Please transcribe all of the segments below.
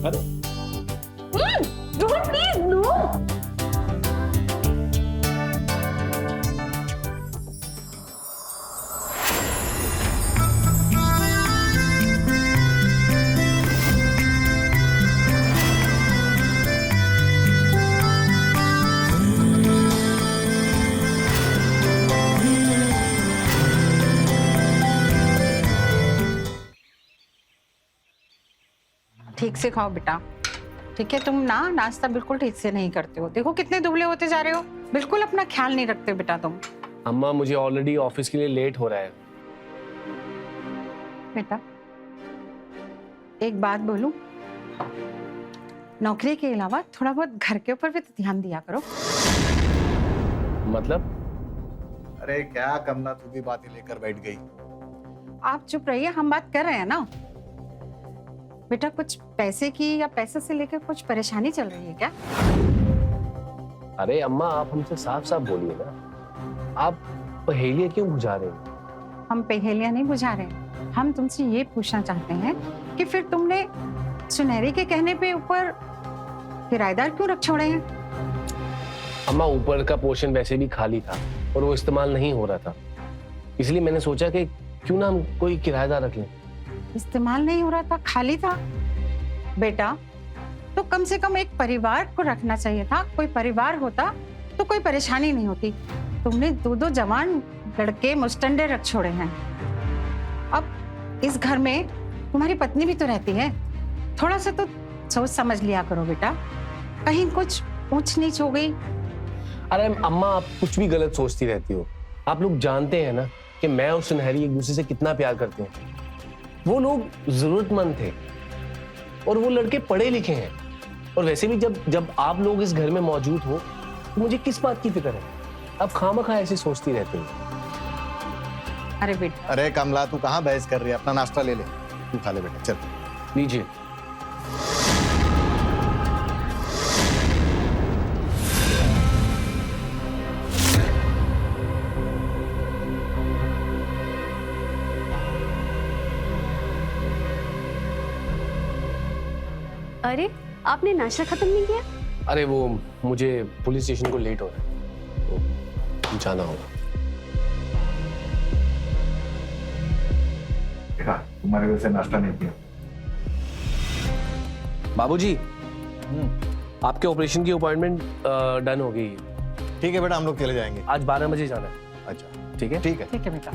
अरे Rohan please no. ठीक से खाओ बेटा, ठीक है? तुम ना नाश्ता बिल्कुल ठीक से नहीं करते हो। देखो कितने दुबले होते जा रहे हो, बिल्कुल अपना ख्याल नहीं रखते हो बेटा तुम। अम्मा मुझे ऑलरेडी ऑफिस के लिए लेट हो रहा है। बेटा एक बात बोलूं, नौकरी के अलावा थोड़ा बहुत घर के ऊपर भी तो ध्यान दिया करो। मतलब? अरे क्या कमला, तू भी बातें लेकर बैठ गई। आप चुप रहिए, हम बात कर रहे हैं ना। बेटा कुछ पैसे की या पैसे से लेकर कुछ परेशानी चल रही है क्या? अरे अम्मा आप हमसे साफ साफ बोलिए ना, आप पहेलियां क्यों बुझा रहे हैं? हम पहेलियां नहीं बुझा रहे हैं, हम तुमसे ये पूछना चाहते हैं कि फिर तुमने सुनहरी के कहने पे ऊपर किराएदार क्यों रख छोड़े हैं? अम्मा ऊपर का पोर्शन वैसे भी खाली था और वो इस्तेमाल नहीं हो रहा था, इसलिए मैंने सोचा कि क्यों ना हम कोई किराएदार रख लें। इस्तेमाल नहीं हो रहा था, खाली था? बेटा तो कम से कम एक परिवार को रखना चाहिए था। कोई परिवार होता तो कोई परेशानी नहीं होती। तुमने दो जवान लड़के मुस्टंडे रख छोड़े हैं। अब इस घर में तुम्हारी पत्नी भी तो रहती है, थोड़ा सा तो सोच समझ लिया करो बेटा, कहीं कुछ ऊंच नीच हो गई। अरे अम्मा आप कुछ भी गलत सोचती रहती हो। आप लोग जानते हैं ना कि मैं और सुनहरी एक दूसरे से कितना प्यार करते हैं। वो लोग जरूरतमंद थे और वो लड़के पढ़े लिखे हैं, और वैसे भी जब आप लोग इस घर में मौजूद हो तो मुझे किस बात की फिक्र है? आप खामखा ऐसे सोचती रहते हो। अरे बेटा, अरे कमला तू कहाँ बहस कर रही है, अपना नाश्ता ले ले, तू खा ले बेटा, चल लीजिए। अरे आपने नाश्ता खत्म नहीं किया? अरे वो मुझे पुलिस स्टेशन को लेट हो रहा है तो जाना होगा। देखा तुम्हारे वजह से नाश्ता नहीं किया। बाबूजी आपके ऑपरेशन की अपॉइंटमेंट डन हो गई। ठीक है बेटा, हम लोग चले जाएंगे। आज 12 बजे जाना है। अच्छा ठीक है? ठीक है। ठीक है बेटा,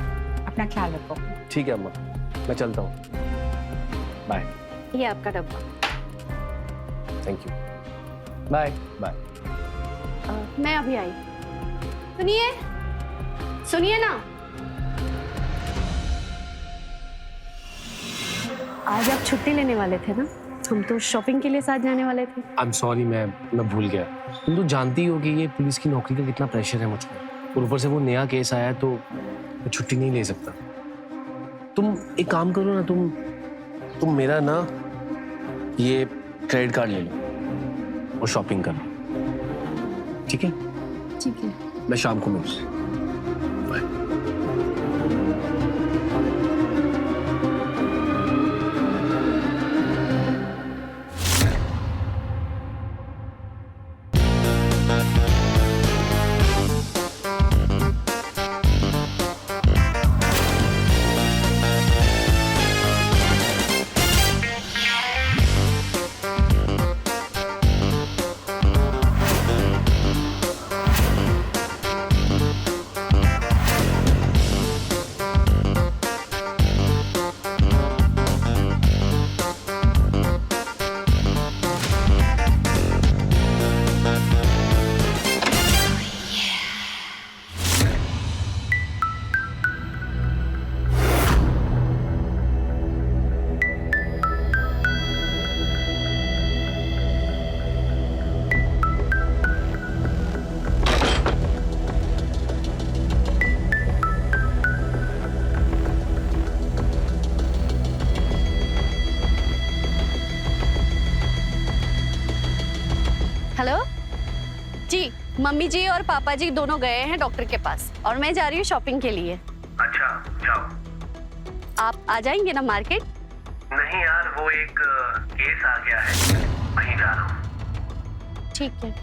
अपना ख्याल रखो। ठीक है अम्मा, मैं चलता हूँ। बाय। ये आपका डब्बा। Thank you. Bye bye. मैं अभी आई। सुनिए सुनिए ना, आज आप छुट्टी लेने वाले थे ना? हम तो शॉपिंग के लिए साथ जाने वाले थे। आई एम सॉरी, मैं भूल गया। तुम तो जानती हो कि ये पुलिस की नौकरी का कितना प्रेशर है मुझ पर, और ऊपर से वो नया केस आया तो मैं छुट्टी नहीं ले सकता। तुम एक काम करो ना, तुम मेरा ना ये क्रेडिट कार्ड ले लो और शॉपिंग कर लो, ठीक है? ठीक है। मैं शाम को मिलूँ। बाय। हेलो जी, मम्मी जी और पापा जी दोनों गए हैं डॉक्टर के पास और मैं जा रही हूँ शॉपिंग के लिए। अच्छा जाओ। आप आ जाएंगे ना मार्केट? नहीं यार, वो एक केस आ गया है, वहीं जा रहा हूँ। ठीक है।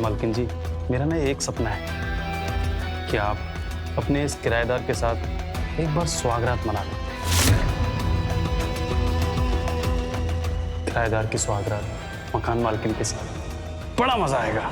मालकिन जी, मेरा ना एक सपना है कि आप अपने इस किराएदार के साथ एक बार सुहागरात मना लें। किराएदार की सुहागरात मकान मालकिन के साथ, बड़ा मजा आएगा।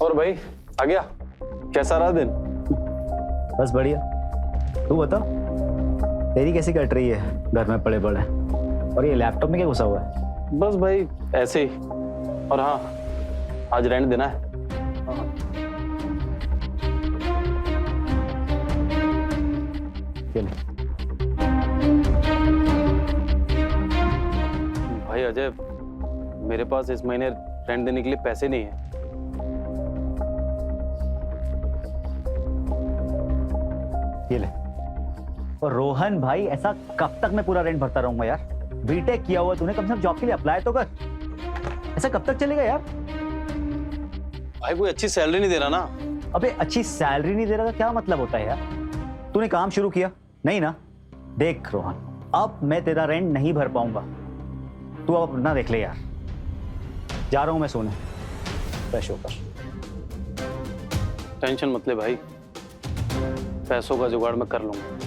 और भाई आ गया, कैसा रहा दिन? बस बढ़िया। तू बता, तेरी कैसी कट रही है घर में पड़े पड़े? और ये लैपटॉप में क्या घुसा हुआ है? बस भाई ऐसे ही। और हाँ, आज रेंट देना है। भाई अजय, मेरे पास इस महीने रेंट देने के लिए पैसे नहीं है। ये ले। और रोहन भाई, ऐसा कब तक मैं पूरा रेंट भरता रहूंगा यार? बीटेक किया हुआ तूने, कम से कम जॉब के लिए अप्लाई तो कर। ऐसा कब तक चलेगा यार? भाई कोई अच्छी सैलरी नहीं दे रहा ना। अबे अच्छी सैलरी नहीं दे रहा, क्या मतलब होता है यार? तूने काम शुरू किया नहीं ना? देख रोहन, अब मैं तेरा रेंट नहीं भर पाऊंगा। तू अब अपना देख ले यार। जा रहा हूं मैं सोने, फ्रेश होकर। टेंशन मत ले भाई, पैसों का जुगाड़ मैं कर लूंगा।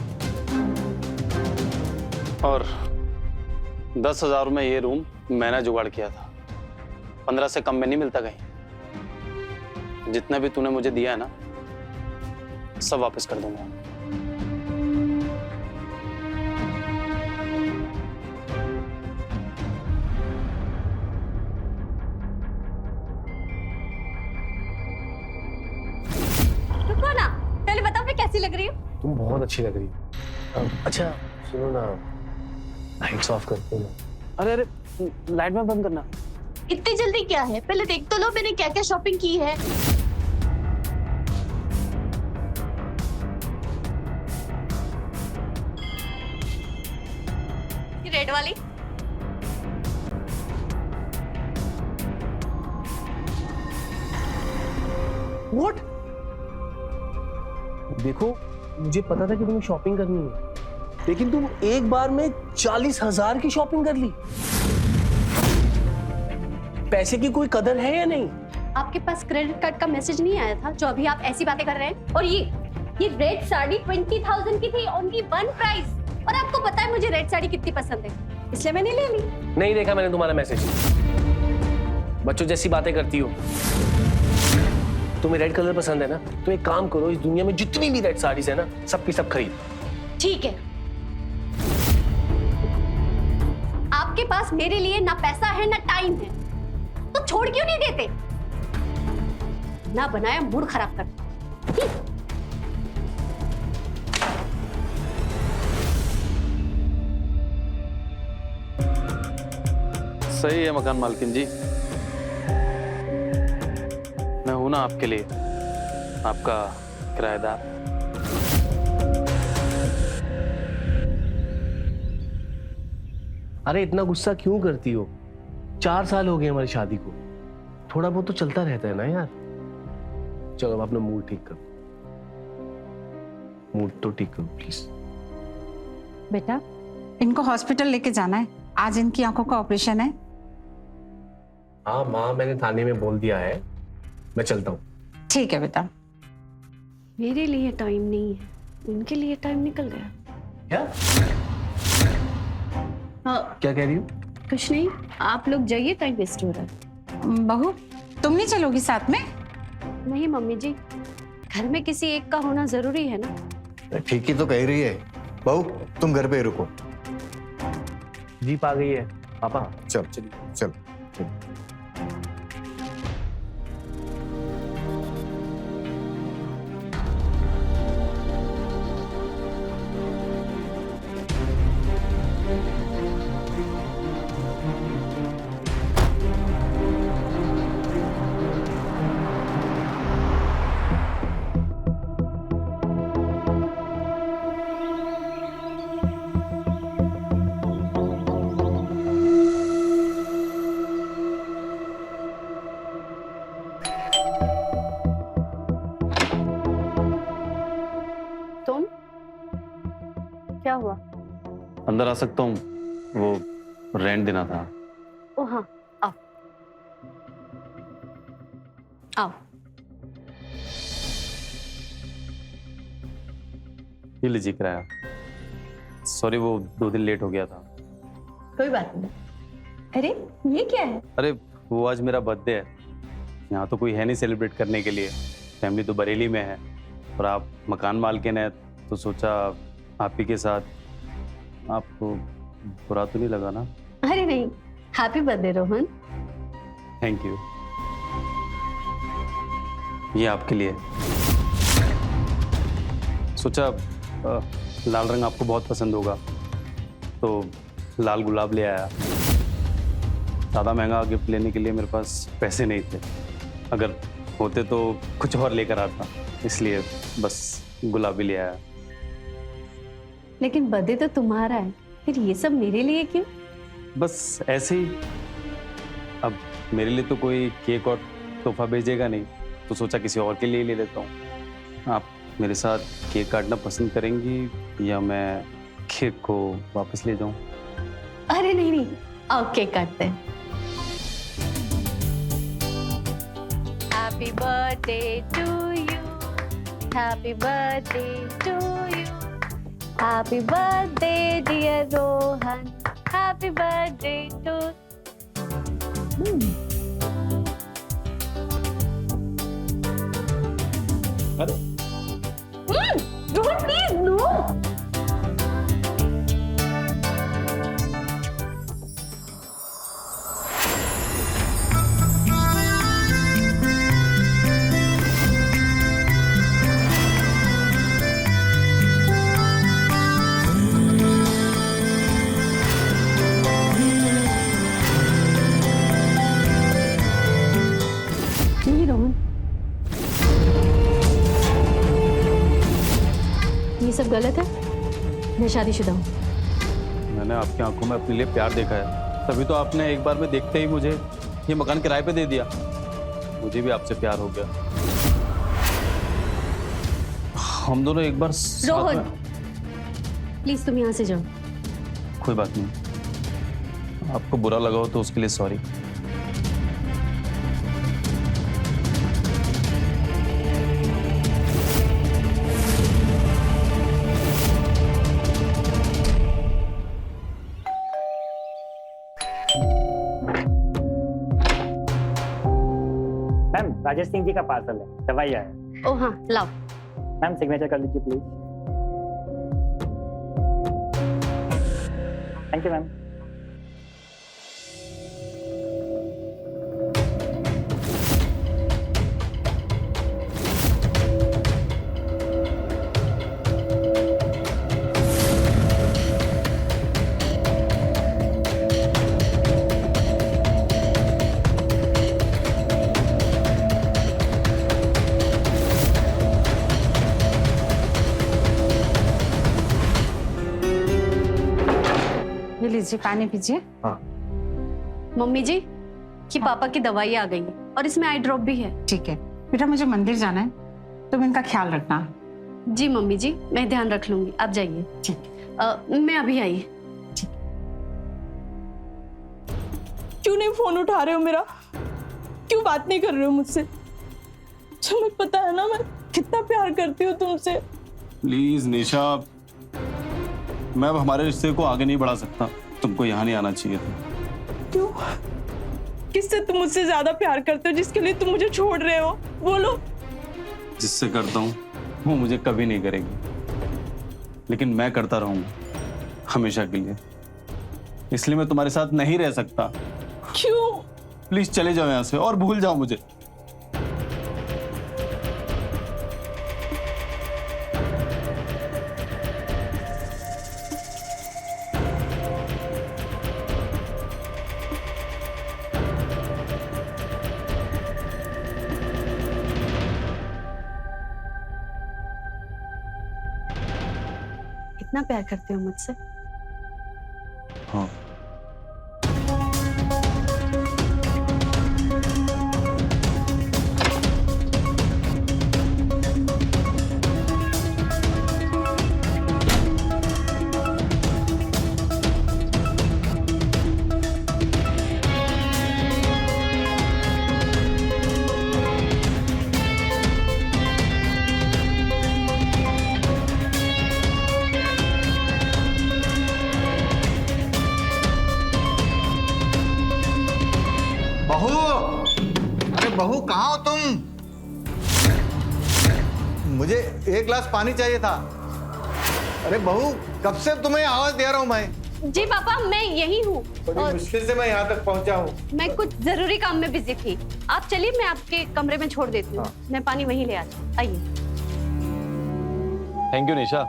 और 10,000 में ये रूम मैंने जुगाड़ किया था। 15 से कम में नहीं मिलता कहीं। जितना भी तूने मुझे दिया है ना, सब वापस कर दूंगा। रुको ना, पहले बताओ मैं कैसी लग रही हूँ। तुम बहुत अच्छी लग रही हो। अच्छा सुनो ना, लाइट्स ऑफ करते हो ना। अरे अरे, लाइट में बंद करना। इतनी जल्दी क्या है, पहले देख तो लो मैंने क्या क्या शॉपिंग की है। ये रेड वाली, What? देखो, मुझे पता था कि तुम्हें शॉपिंग करनी है, लेकिन तुम एक बार में 40,000 की शॉपिंग कर ली। पैसे की कोई कदर है या नहीं? आपके पास क्रेडिट कार्ड का मैसेज नहीं आया था जो अभी आप ऐसी बातें कर रहे हैं? और ये रेड साड़ी 20,000 की थी, ओनली वन प्राइस। और आपको पता है मुझे रेड साड़ी कितनी पसंद है, इसलिए मैंने ले ली। नहीं देखा मैंने तुम्हारा मैसेज। बच्चों जैसी बातें करती हो। तुम्हें रेड कलर पसंद है ना, तो एक काम करो, इस दुनिया में जितनी भी रेड साड़ीज है ना, सबकी सब खरीद। ठीक है, आपके पास मेरे लिए ना पैसा है ना टाइम है, तो छोड़ क्यों नहीं देते? ना बनाया मूड खराब कर। सही है मकान मालकिन जी, मैं हूं ना आपके लिए, आपका किराएदार। अरे इतना गुस्सा क्यों करती हो? 4 साल हो गए हमारी शादी को, थोड़ा बहुत तो चलता रहता है ना यार। चलो अब अपना मूड ठीक करो, मूड तो ठीक करो प्लीज। बेटा, इनको हॉस्पिटल लेके जाना है, आज इनकी आंखों का ऑपरेशन है। हाँ माँ, मैंने थाने में बोल दिया है, मैं चलता हूँ। ठीक है बेटा। मेरे लिए टाइम नहीं है, उनके लिए टाइम निकल गया। क्या हाँ, क्या कह रही हो? कुछ नहीं, आप लोग जाइए, टाइम वेस्ट हो रहा है। बहू, तुम नहीं चलोगी साथ में? नहीं मम्मी जी, घर में किसी एक का होना जरूरी है ना। ठीक ही तो कह रही है बहू, तुम घर पे ही रुको। जीप आ गई है पापा। चल चल चल। तुम क्या हुआ? अंदर आ सकता हूँ? वो रेंट देना था। ओ हाँ, आओ आओ। ये लीजिए किराया। सॉरी, वो 2 दिन लेट हो गया था। कोई बात नहीं। अरे ये क्या है? अरे वो आज मेरा बर्थडे है, यहाँ तो कोई है नहीं सेलिब्रेट करने के लिए। फैमिली तो बरेली में है और आप मकान मालकिन है, तो सोचा आप ही के साथ। आपको बुरा तो नहीं लगा ना? अरे नहीं, happy birthday Rohan. Thank you. ये आपके लिए। सोचा लाल रंग आपको बहुत पसंद होगा, तो लाल गुलाब ले आया। ज़्यादा महंगा गिफ्ट लेने के लिए मेरे पास पैसे नहीं थे, अगर होते तो कुछ और लेकर आता, इसलिए बस गुलाबी ले आया। लेकिन बर्थडे तो तुम्हारा है, फिर ये सब मेरे लिए क्यों? बस ऐसे ही। अब मेरे लिए तो कोई केक और तोहफा भेजेगा नहीं, तो सोचा किसी और के लिए ले लेता हूँ। आप मेरे साथ केक काटना पसंद करेंगी या मैं केक को वापस ले जाऊँ? अरे नहीं नहीं, आओ केक काटते हैं। Happy birthday to you, happy birthday to you, happy birthday dear Rohan, happy birthday to. Rohan please no. नहीं रोहन, ये सब गलत है। मैं शादीशुदा हूँ। मैंने आपकी आंखों में अपने लिए प्यार देखा है, तभी तो आपने एक बार में देखते ही मुझे ये मकान किराए पे दे दिया। मुझे भी आपसे प्यार हो गया। हम दोनों एक बार साथ रोहन में... प्लीज तुम यहाँ से जाओ। कोई बात नहीं, आपको बुरा लगा हो तो उसके लिए सॉरी। मैम राजेश सिंह जी का पार्सल है, दवाई आया। ओ हाँ लाओ। मैम सिग्नेचर कर लीजिए प्लीज। Thank you ma'am. ये लीजिए, पानी पीजिए। मम्मी जी कि पापा की दवाई आ गई है और इसमें आई ड्रॉप भी है। ठीक है बेटा, मुझे मंदिर जाना है, तुम इनका ख्याल रखना। जी मम्मी जी, मैं ध्यान रख लूंगी, आप जाइए। ठीक। मैं अभी आई। क्यों नहीं फोन उठा रहे हो मेरा? क्यों बात नहीं कर रहे हो मुझसे? तुम्हें पता है ना मैं कितना प्यार करती हूँ तुमसे। प्लीज निशा, मैं अब हमारे रिश्ते को आगे नहीं बढ़ा सकता। तुमको यहाँ नहीं आना चाहिए था। क्यों? किससे तुम मुझसे ज्यादा प्यार करते हो जिसके लिए तुम मुझे छोड़ रहे हो? बोलो। जिससे करता हूँ वो मुझे कभी नहीं करेगी, लेकिन मैं करता रहूंगा हमेशा के लिए। इसलिए मैं तुम्हारे साथ नहीं रह सकता। क्यों? प्लीज चले जाओ यहाँ से और भूल जाओ मुझे। कितना प्यार करते हो मुझसे? हाँ। बहू, अरे बहू कहाँ हो तुम? मुझे एक गिलास पानी चाहिए था। अरे बहू, कब से तुम्हें आवाज दे रहा हूँ मैं। जी पापा, मैं यही हूँ। बड़ी मुश्किल से मैं यहाँ तक पहुँचा हूँ। मैं कुछ जरूरी काम में बिजी थी। आप चलिए, मैं आपके कमरे में छोड़ देती हूँ। हाँ। मैं पानी वहीं ले आती हूँ। आइए। थैंक यू निशा,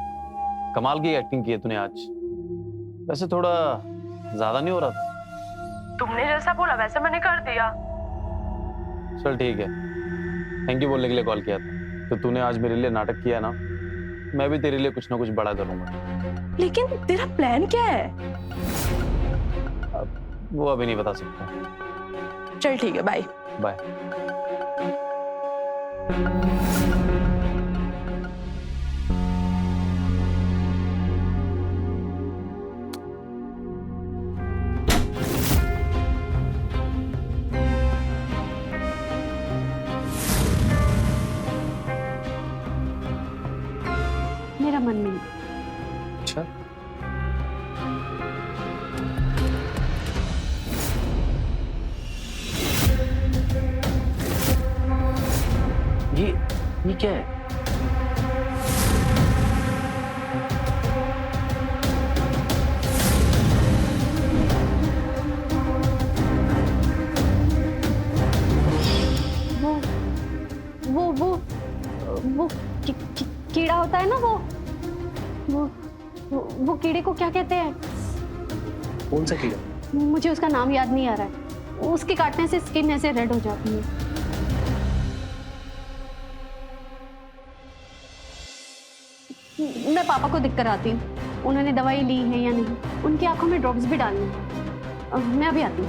कमाल की एक्टिंग की है तूने आज। वैसे थोड़ा ज्यादा नहीं हो रहा था? तुमने जैसा बोला वैसे मैंने कर दिया। चल ठीक है, थैंक यू बोलने के लिए कॉल किया था। तो तूने आज मेरे लिए नाटक किया ना, मैं भी तेरे लिए कुछ ना कुछ बड़ा करूंगा। लेकिन तेरा प्लान क्या है? अब वो अभी नहीं बता सकता। चल ठीक है, बाय बाय। मेरा मन नहीं। अच्छा, ये क्या है? वो कीड़ा होता है ना, वो कीड़े को क्या कहते हैं? कौन सा कीड़ा? मुझे उसका नाम याद नहीं आ रहा है। उसके काटने से स्किन ऐसे रेड हो जाती है। मैं पापा को दिख कर आती हूँ, उन्होंने दवाई ली है या नहीं। उनकी आंखों में ड्रॉप्स भी डालनी है। मैं अभी आती हूँ।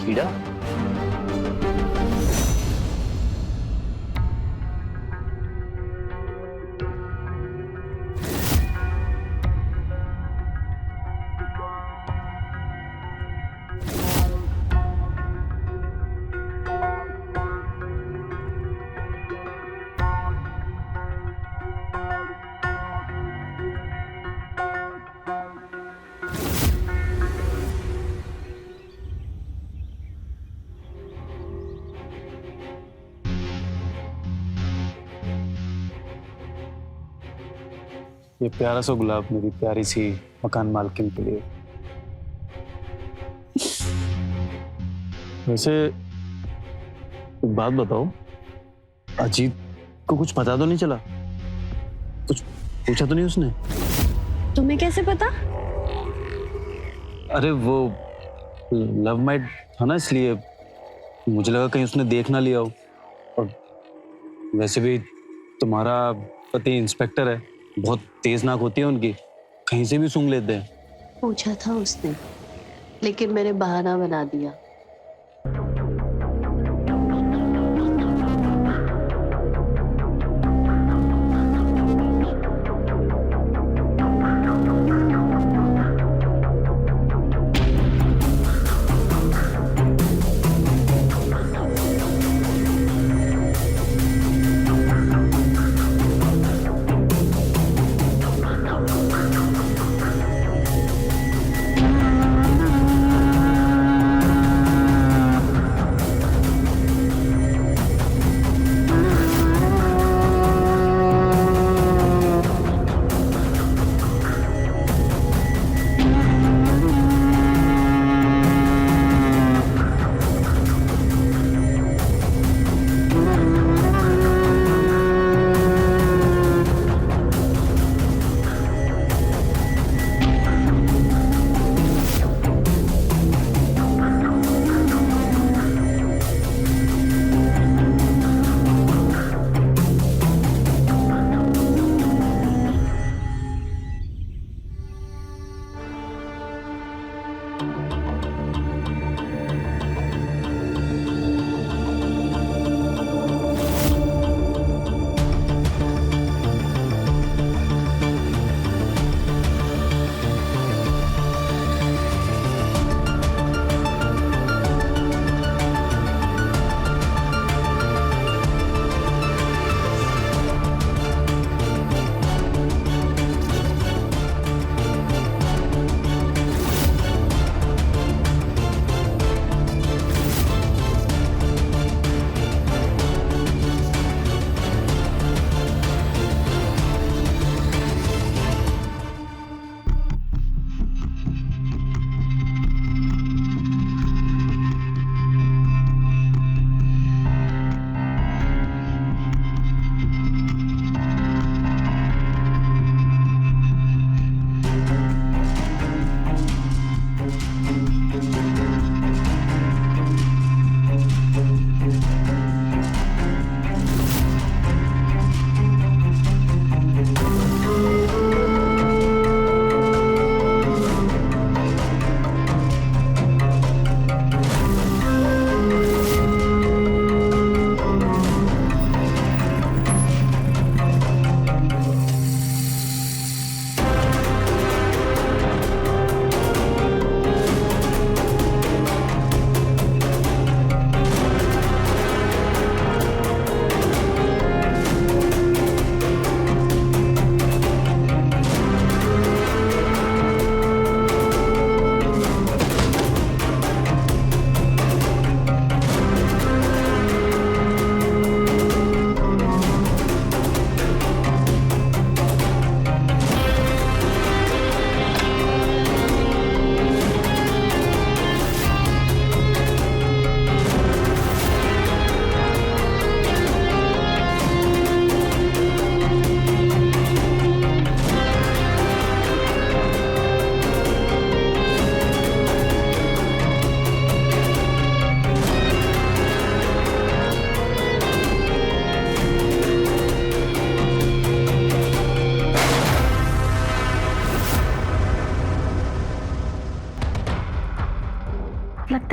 कीड़ा? ये प्यारा सा गुलाब मेरी प्यारी सी मकान मालकिन के लिए। वैसे एक बात बताओ, अजीत को कुछ पता तो नहीं चला? कुछ पूछा तो नहीं उसने? तुम्हें कैसे पता? अरे वो लव माइट था ना, इसलिए मुझे लगा कहीं उसने देख ना लिया हो। और वैसे भी तुम्हारा पति इंस्पेक्टर है, बहुत तेज नाक होती है उनकी, कहीं से भी सूंघ लेते हैं। पूछा था उसने, लेकिन मैंने बहाना बना दिया।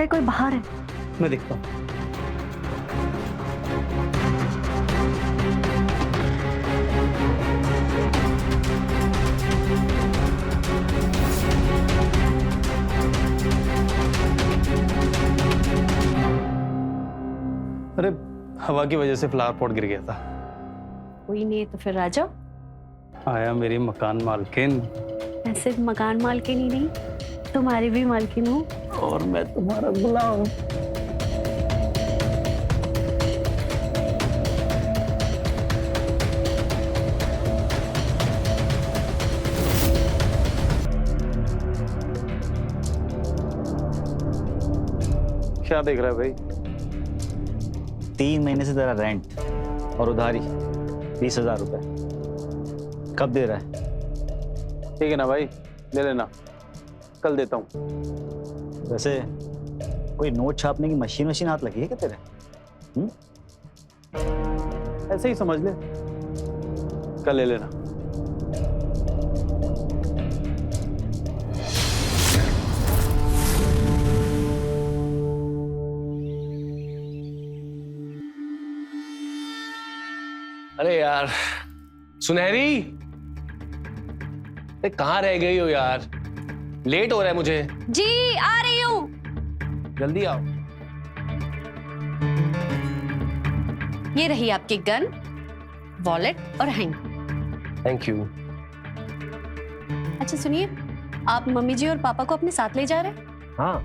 है कोई बाहर है। मैं देखता हूँ। अरे हवा की वजह से फ्लावर पॉट गिर गया था। कोई नहीं तो फिर आ जाओ। आया मेरी मकान मालकिन। मैं सिर्फ मकान मालकिन ही नहीं, तुम्हारी भी मालकिन हूँ। और मैं तुम्हारा गुलाम। क्या देख रहा है भाई? 3 महीने से तेरा रेंट और उधारी 20,000 रुपए कब दे रहा है? ठीक है ना भाई, ले लेना, कल देता हूँ। वैसे कोई नोट छापने की मशीन हाथ लगी है क्या तेरे? ऐसे ही समझ ले, कल ले लेना। अरे यार सुनहरी, अरे कहाँ रह गई हो यार? लेट हो रहा है मुझे। जी आ रही हूँ। जल्दी आओ। ये रही आपकी गन, वॉलेट और हैंग। Thank you. अच्छा सुनिए, आप मम्मी जी और पापा को अपने साथ ले जा रहे हैं? हाँ,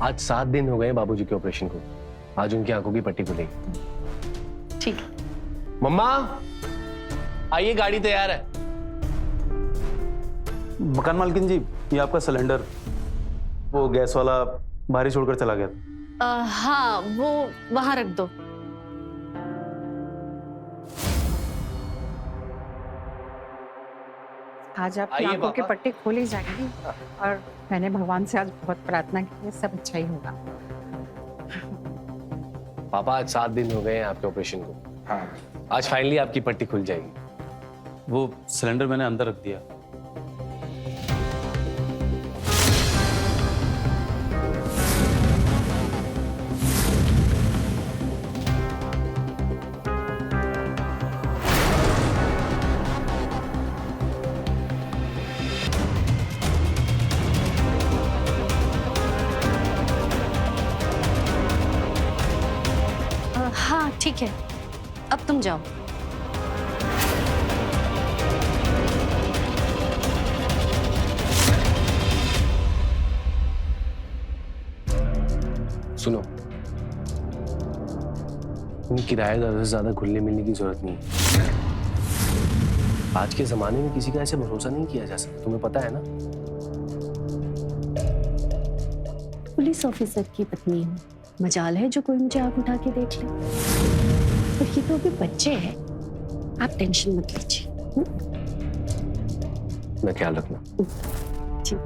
आज 7 दिन हो गए बाबूजी के ऑपरेशन को। आज उनकी आंखों की पट्टी खुलेगी। ठीक है। मम्मा आइए, गाड़ी तैयार है। मकान मालकिन जी, ये आपका सिलेंडर, वो गैस वाला बाहर ही छोड़कर चला गया था। हाँ वो वहां रख दो। आज आपकी आइए आंखों की पापा। पट्टी खोली जाएगी और मैंने भगवान से आज बहुत प्रार्थना की है, सब अच्छा ही होगा। पापा आज 7 दिन हो गए हैं आपके ऑपरेशन को। हाँ, आज फाइनली आपकी पट्टी खुल जाएगी। वो सिलेंडर मैंने अंदर रख दिया। हाँ ठीक है, अब तुम जाओ। सुनो, उन किराएदारों से ज्यादा घुलने मिलने की जरूरत नहीं है। आज के जमाने में किसी का ऐसे भरोसा नहीं किया जा सकता, तुम्हें पता है ना। पुलिस ऑफिसर की पत्नी हूँ, मजाल है जो कोई मुझे आंख उठा के देख ले। और ये तो अभी बच्चे हैं, आप टेंशन मत लीजिए। मैं ख्याल रखना। ठीक।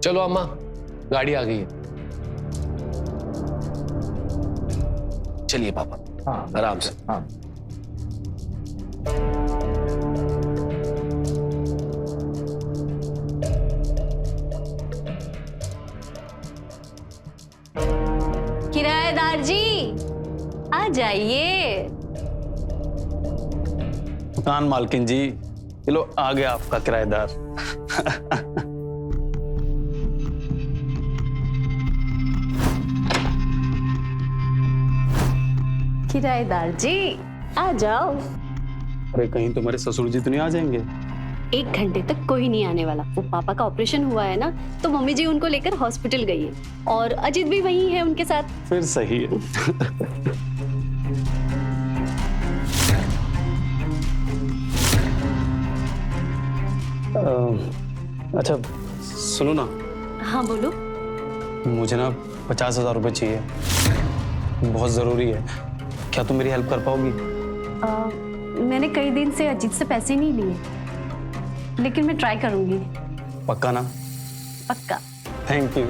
चलो अम्मा, गाड़ी आ गई है। चलिए पापा। हाँ, आराम से। हाँ। किराएदार जी आ जाइए। मकान मालकिन जी, ये लो आ गया आपका किराएदार। किराएदार जी आ जाओ। अरे कहीं तुम्हारे ससुर जी तो नहीं आ जाएंगे? 1 घंटे तक कोई नहीं आने वाला। वो पापा का ऑपरेशन हुआ है ना, तो मम्मी जी उनको लेकर हॉस्पिटल गई है और अजित भी वहीं है उनके साथ। फिर सही है। अच्छा सुनो ना, हाँ बोलो। मुझे ना 50,000 रुपए चाहिए, बहुत जरूरी है। क्या तुम मेरी हेल्प कर पाओगी? मैंने कई दिन से अजीत से पैसे नहीं लिए, लेकिन मैं ट्राई करूंगी। पक्का ना? पक्का। Thank you.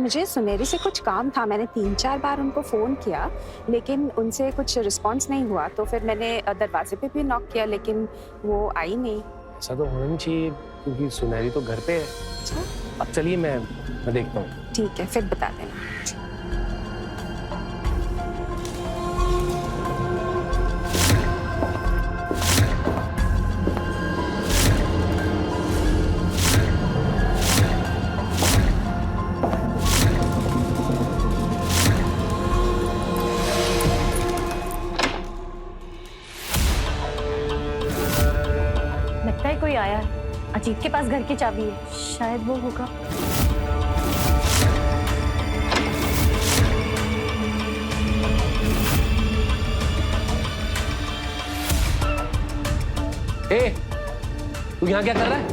मुझे सुनेरी से कुछ काम था, मैंने 3-4 बार उनको फ़ोन किया लेकिन उनसे कुछ रिस्पांस नहीं हुआ, तो फिर मैंने दरवाजे पे भी नॉक किया लेकिन वो आई नहीं। ऐसा तो होना नहीं चाहिए क्योंकि सुनहरी तो घर पे है। अच्छा अब चलिए मैं देखता हूँ। ठीक है, फिर बता देना। लगता है कोई आया है। अजीत के पास घर की चाबी है, शायद वो होगा। ए, तू यहाँ क्या कर रहा है?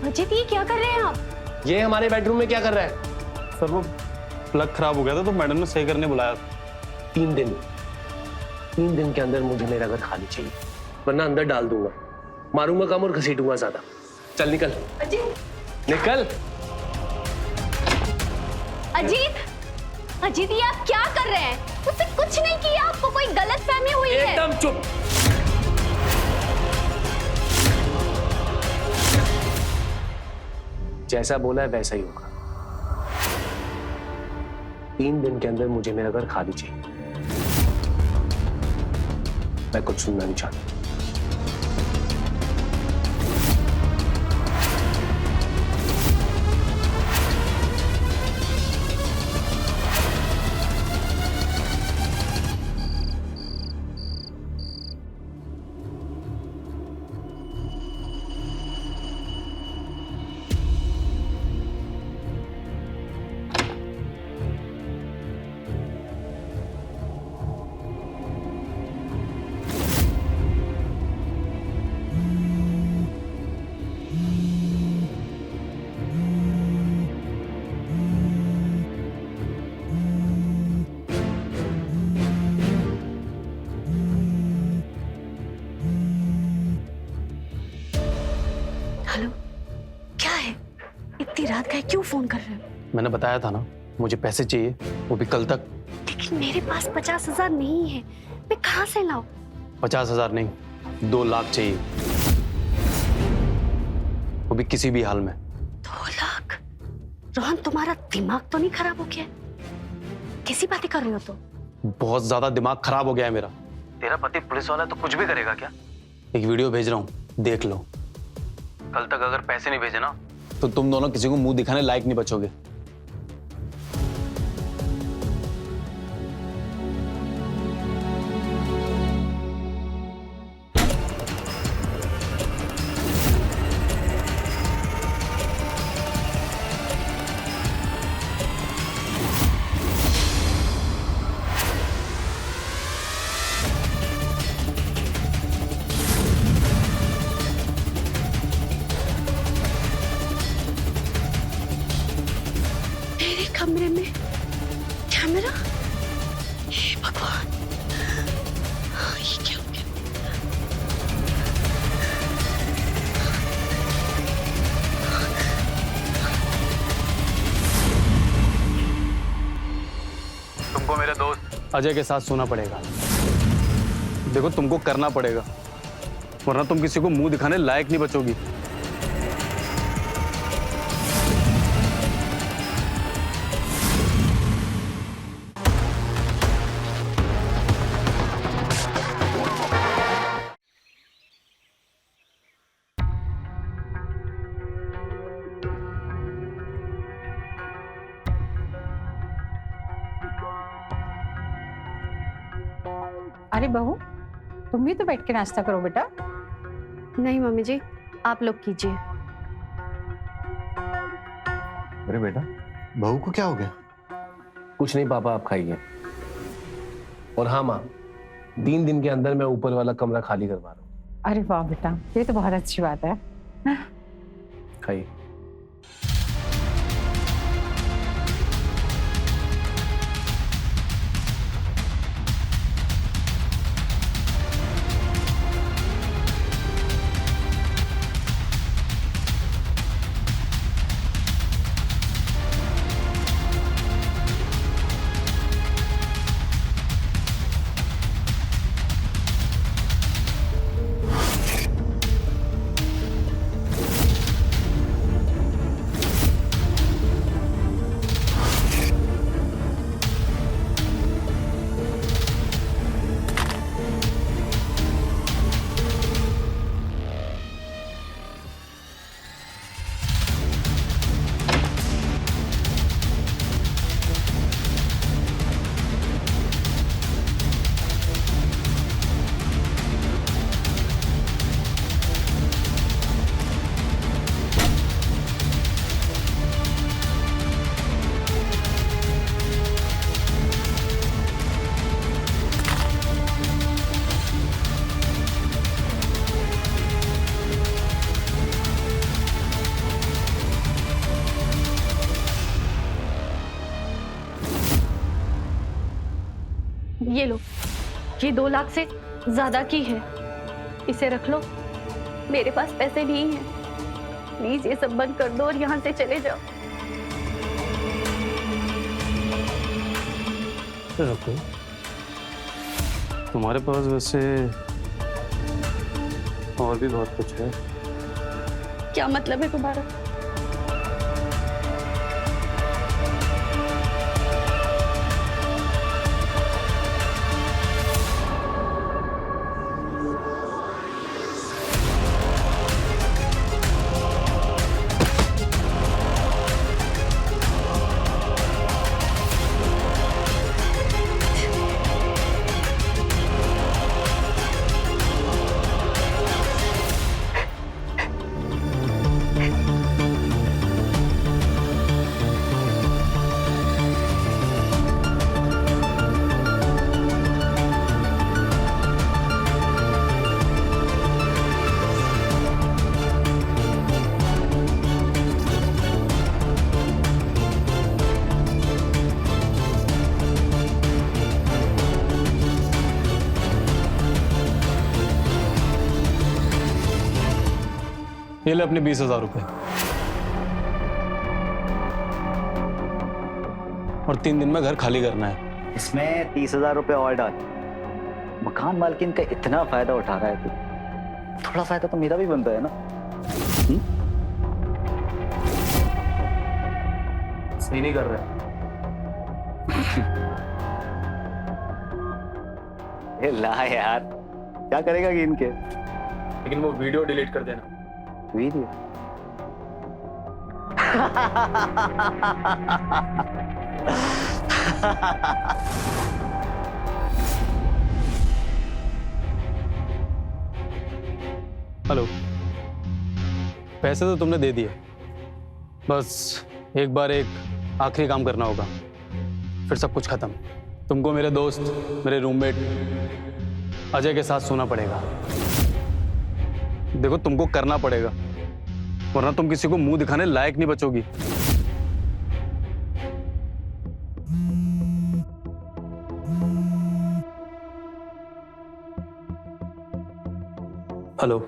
अजीत ये क्या कर रहे हैं आप? ये हमारे बेडरूम में क्या कर रहा है? सर वो प्लग खराब हो गया था तो मैडम ने सही करने बुलाया था। 3 दिन के अंदर मुझे मेरा घर खाली चाहिए, वरना अंदर डाल दूंगा, मारूंगा कम और घसीटूंगा ज्यादा। चल निकल। अजीत, निकल। अजीत ये आप क्या कर रहे हैं? उससे कुछ नहीं किया, आपको कोई गलतफहमी हुई है। एकदम चुप। जैसा बोला है वैसा ही होगा। 3 दिन के अंदर मुझे मेरा घर खाली चाहिए। मैं कुछ सुनना नहीं चाहता। हेलो, क्या है? इतनी रात का क्यों फोन कर रहे हो? मैंने बताया था ना मुझे पैसे चाहिए, वो भी कल तक। लेकिन मेरे पास 50,000 नहीं है, मैं कहाँ से लाऊं? 50,000 नहीं, 2 लाख चाहिए, वो भी किसी भी हाल में। 2 लाख? रोहन तुम्हारा दिमाग तो नहीं खराब हो गया? कैसी बातें कर रहे हो तुम? बहुत ज्यादा दिमाग खराब हो गया है मेरा। तेरा पति पुलिस वाला है तो कुछ भी करेगा क्या? एक वीडियो भेज रहा हूँ, देख लो। कल तक अगर पैसे नहीं भेजे ना तो तुम दोनों किसी को मुंह दिखाने लायक नहीं बचोगे। मेरे कमरे में कैमरा? हे भगवान, ये क्या हो गया? तुमको मेरे दोस्त अजय के साथ सोना पड़ेगा। देखो तुमको करना पड़ेगा, वरना तुम किसी को मुंह दिखाने लायक नहीं बचोगी। अरे बहू, तुम भी तो बैठ के नाश्ता करो बेटा। नहीं मम्मी जी, आप लोग कीजिए। अरे बेटा, बहू को क्या हो गया? कुछ नहीं पापा, आप खाइए। और हाँ माँ, 3 दिन के अंदर मैं ऊपर वाला कमरा खाली करवा रहा हूँ। अरे वाह बेटा, ये तो बहुत अच्छी बात है। खाइए। ये 2 लाख से ज्यादा की है, इसे रख लो। मेरे पास पैसे नहीं है, प्लीज ये सब बंद कर दो और यहाँ से चले जाओ। रुको, तुम्हारे पास वैसे और भी बहुत कुछ है। क्या मतलब है तुम्हारा? ये ले अपने 20,000 रुपए और 3 दिन में घर खाली करना है। इसमें 30,000 रुपए और डाल। मकान मालकिन का इतना फायदा उठा रहा है तू, थोड़ा फायदा तो मेरा भी बनता है ना। सही नहीं कर रहा ये ला यार, क्या करेगा गिन के? लेकिन वो वीडियो डिलीट कर देना। वीडियो? हेलो, पैसे तो तुमने दे दिए, बस एक बार एक आखिरी काम करना होगा, फिर सब कुछ खत्म। तुमको मेरे दोस्त, मेरे रूममेट अजय के साथ सोना पड़ेगा। देखो, तुमको करना पड़ेगा, वरना तुम किसी को मुंह दिखाने लायक नहीं बचोगी। हेलो,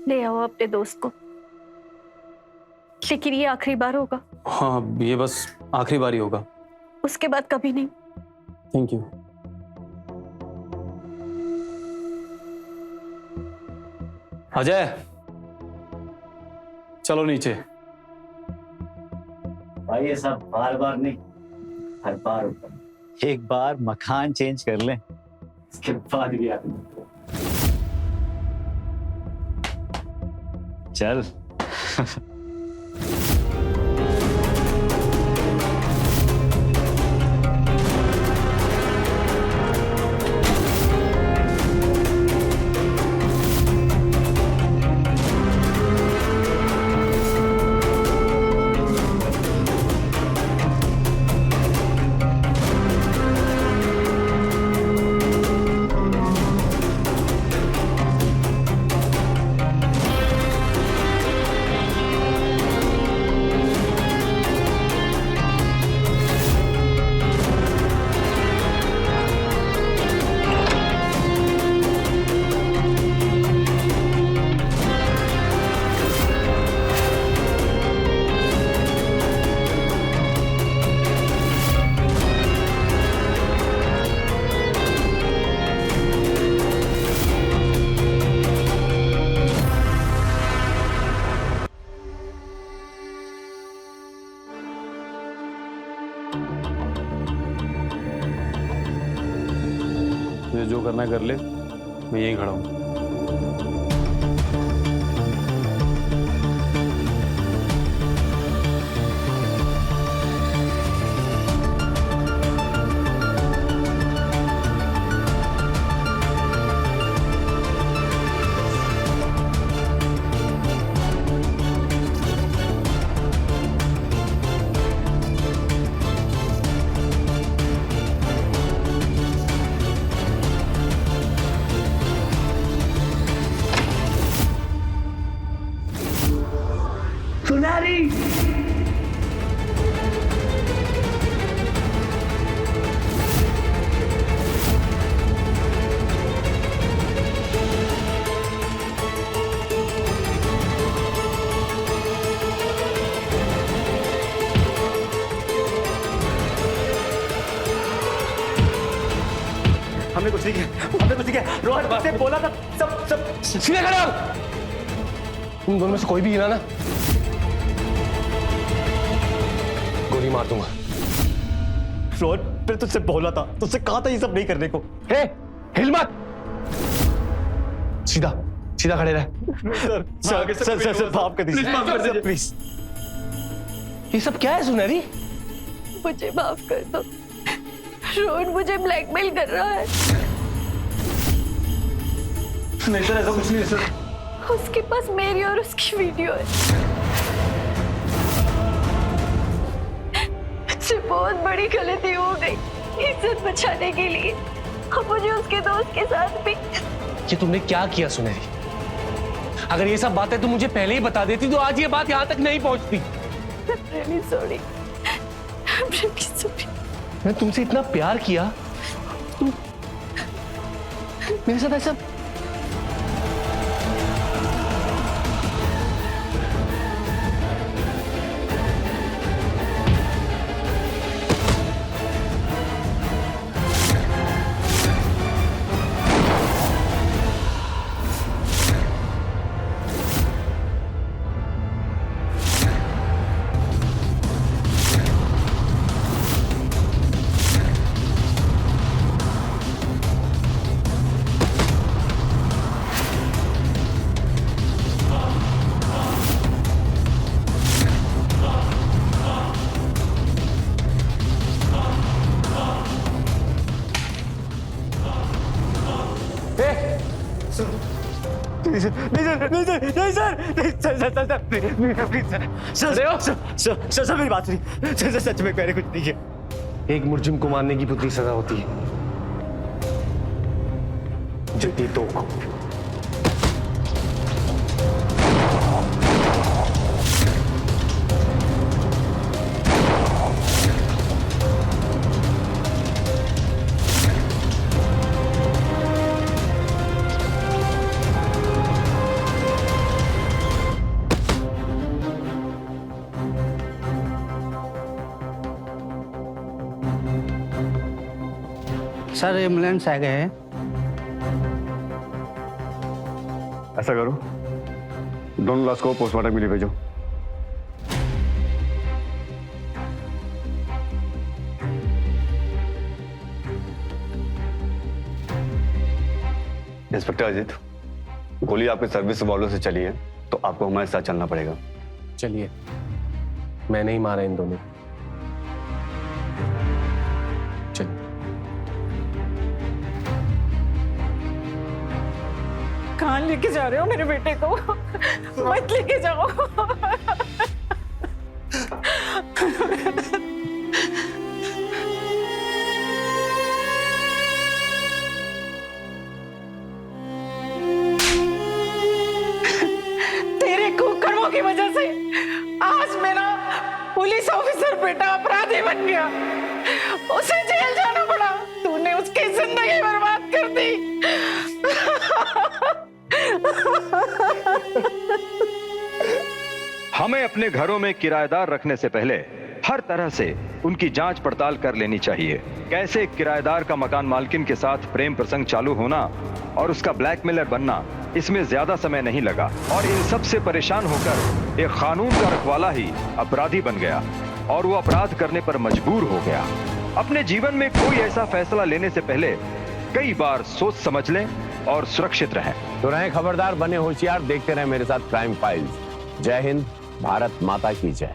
ले आओ अपने दोस्त को, लेकिन ये आखिरी बार होगा। हाँ, ये बस आखिरी बार ही होगा, उसके बाद कभी नहीं। Thank you. अजय, चलो नीचे। भाई ये सब बार बार नहीं, हर बार ऊपर। एक बार मकान चेंज कर लें, इसके बाद भी आते। चल। तुझे जो करना है कर ले, मैं यहीं खड़ा हूँ। कुछ नहीं किया, हमने कुछ नहीं किया। रोहन मुझसे बोला था सब सीधे खड़े हो। तुम दोनों में से कोई भी गिरा ना, गोली मार दूंगा। रोहन मैंने तुझसे बोला था, तुझसे कहा था ये सब नहीं करने को। हे, हिल मत। सीधा सीधा खड़े रहे। सर माफ कर दीजिए प्लीज। ये सब क्या है सुनहरी? मुझे माफ कर दो। रोहन मुझे ब्लैकमेल कर रहा है। नहीं सर, ऐसा कुछ नहीं है सर। उसके पास मेरी और उसकी वीडियो है। मुझसे बहुत बड़ी गलती हो गई। इज्जत बचाने के लिए अब मुझे उसके दोस्त के साथ भी। ये तुमने क्या किया सुनहरी? अगर ये सब बातें तुम मुझे पहले ही बता देती तो आज ये बात यहाँ तक नहीं पहुंचती। really sorry. I'm really sorry. मैं तुमसे इतना प्यार किया, तुम मेरे साथ ऐसा। सर मेरी बात सुनिए। सर सच में मैंने कुछ नहीं किया। एक मुर्जिम को मारने की पुतली सजा होती है, जितनी तो को। सर एम्बुलेंस आ गए हैं। ऐसा करो, दोनों लाश को पोस्टमार्टम के लिए भेजो। इंस्पेक्टर अजीत, गोली आपके सर्विस वालों से चली है तो आपको हमारे साथ चलना पड़ेगा। चलिए, मैंने ही मारा इन दोनों। चलिए। कहाँ लेके जा रहे हो मेरे बेटे को? मत लेके जाओ। तेरे कुकर्मों की वजह से आज मेरा पुलिस ऑफिसर बेटा अपराधी बन गया। उसे जेल जाना पड़ा। तूने उसकी जिंदगी बर्बाद कर दी। हमें अपने घरों में किराएदार रखने से पहले हर तरह से उनकी जांच पड़ताल कर लेनी चाहिए। कैसे किराएदार का मकान मालकिन के साथ प्रेम प्रसंग चालू होना और उसका ब्लैकमेलर बनना, इसमें ज्यादा समय नहीं लगा और इन सब से परेशान होकर एक कानून का रखवाला ही अपराधी बन गया और वो अपराध करने पर मजबूर हो गया। अपने जीवन में कोई ऐसा फैसला लेने से पहले कई बार सोच समझ लें और सुरक्षित रहें। तो रहें खबरदार, बने होशियार, देखते रहें मेरे साथ क्राइम फाइल्स। जय हिंद, भारत माता की जय।